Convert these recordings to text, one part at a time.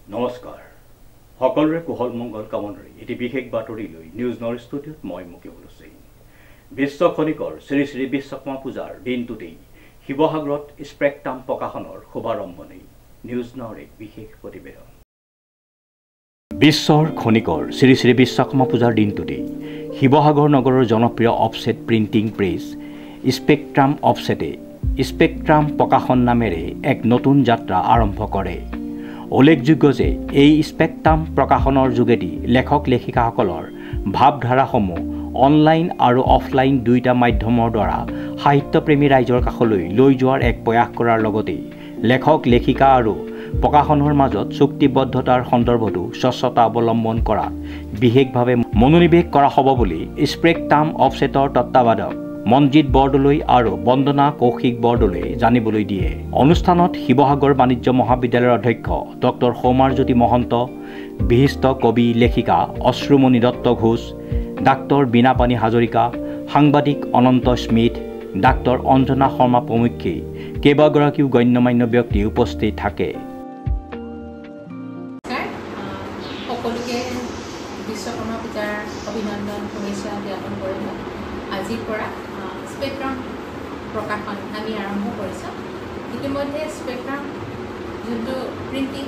নমস্কাৰ সকলোৰে কুশল মংগল কামনাৰে এটি বিশেষ বাতৰি লৈ নিউজ নৰ ষ্টুডিঅ'ত মই মুকিবুল হুছেইন বিশ্ব খনিকৰ শ্ৰী শ্ৰী বিশ্বকৰ্মা পূজাৰ দিনটোতেই শিৱসাগৰত স্পেক্ট্ৰাম প্ৰকাশনৰ শুভাৰম্ভণি নিউজ নৰ এক বিশেষ প্ৰতিবেদন বিশ্বৰ খনিকৰ শ্ৰী শ্ৰী বিশ্বকৰ্মা পূজাৰ দিনটোতেই শিৱসাগৰ নগৰৰ জনপ্ৰিয় অফছেট প্ৰিণ্টিং প্ৰেছ স্পেক্ট্ৰাম অফছেটে স্পেক্ট্ৰাম প্ৰকাশন নামেৰে এক নতুন যাত্ৰা আৰম্ভ কৰে উল্লেখযোগ্য যে এই স্পেক্ট্ৰাম প্ৰকাশনৰ যোগেদি লেখক লেখিকাসকলৰ ভাৱধাৰাসমূহ অনলাইন আৰু অফলাইন দুইটা মাধ্যমৰ দ্বাৰা সাহিত্যপ্ৰেমী ৰাইজৰ কাষলৈ লৈ যোৱাৰ এক প্ৰয়াস কৰাৰ লগতে লেখক লেখিকা আৰু প্ৰকাশনৰ মাজত চুক্তিবদ্ধতাৰ সন্দৰ্ভতো স্বচ্ছতা অৱলম্বন কৰা বিশেষভাৱে মনোনিৱেশ কৰা হ'ব বুলি স্পেক্ট্ৰাম অফছেটৰ তত্ত্বাৱধায়ক মনজিৎ বৰদলৈ আৰু বন্দনা কৌশিক বৰদলৈ জানিবলৈ দিয়ে অনুষ্ঠানত শিৱসাগৰ বাণিজ্য মহাবিদ্যালয়ৰ অধ্যক্ষ ডক্টৰ সৌমাৰজ্যোতি মহন্ত বিশিষ্ট কবি লেখিকা অশ্ৰুমণি দত্ত ঘোষ ডাক্তৰ বীণাপানী হাজৰিকা সাংবাদিক অনন্ত স্মিথ ডাক্তৰ অঞ্জনা শৰ্মা প্ৰমুখ্যে কেইবাগৰাকীও গণ্যমান্য ব্যক্তি উপস্থিত থাকে সকলোকে বিশ্বকৰ্মা পূজাৰ অভিনন্দন শুভেচ্ছা জ্ঞাপন কৰিলোঁ আজিৰ পৰা স্পেক্ট্ৰাম প্ৰকাশন আমি আৰম্ভ কৰিছোঁ ইতিমধ্যে স্পেক্ট্ৰাম যোনটো প্ৰিণ্টিং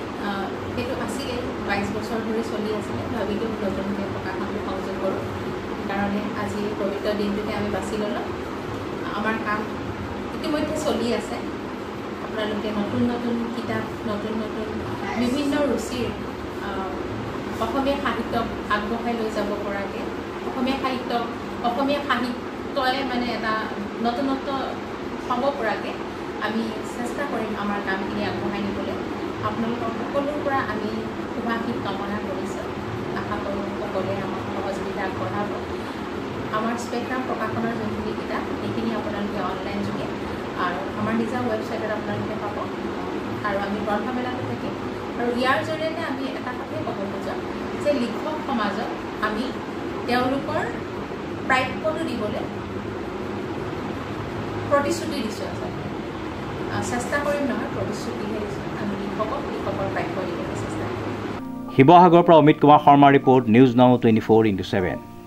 সেইটো আছিলে 22 বছৰ ধৰি চলি আছিলে ভাবিলোঁ নতুনকৈ প্ৰকাশনটো সংযোগ কৰোঁ সেইকাৰণে আজি পবিত্ৰ দিনটোকে আমি বাছি ল'লোঁ আমাৰ কাম ইতিমধ্যে চলি আছে আপোনালোকে নতুন নতুন কিতাপ নতুন নতুন বিভিন্ন ৰুচিৰ অসমীয়া সাহিত্যক আগবঢ়াই লৈ যাব পৰাকৈ অসমীয়া সাহিত্যই মানে এটা নতুনত্ব পাব পৰাকৈ আমি চেষ্টা কৰিম আমাৰ কামখিনি আগবঢ়াই নিবলৈ আপোনালোকৰ সকলোৰ পৰা আমি শুভাশীষ কামনা কৰিছোঁ আশা কৰোঁ সকলোৱে আমাক সহযোগিতা আগবঢ়াব আমাৰ স্পেক্ট্ৰাম প্ৰকাশনৰ যোনখিনি কিতাপ সেইখিনি আপোনালোকে অনলাইন যোগে আৰু আমাৰ নিজা ৱেবছাইটত আপোনালোকে পাব আৰু আমি গ্ৰন্থমেলাটো থাকিম আৰু ইয়াৰ জৰিয়তে আমি এটা কথাই ক'ব খোজোঁ যে লিখক সমাজত আমি তেওঁলোকৰ প্ৰাপ্যটো দিবলৈ প্ৰতিশ্ৰুতি দিছোঁ আচলতে চেষ্টা কৰিম নহয় প্ৰতিশ্ৰুতিহে দিছোঁ আমি লিখকৰ প্ৰাপ্য দিবলৈ চেষ্টা কৰিম শিৱসাগৰৰ পৰা অমিত কুমাৰ শৰ্মাৰ ৰিপৰ্ট নিউজ নাও 24/7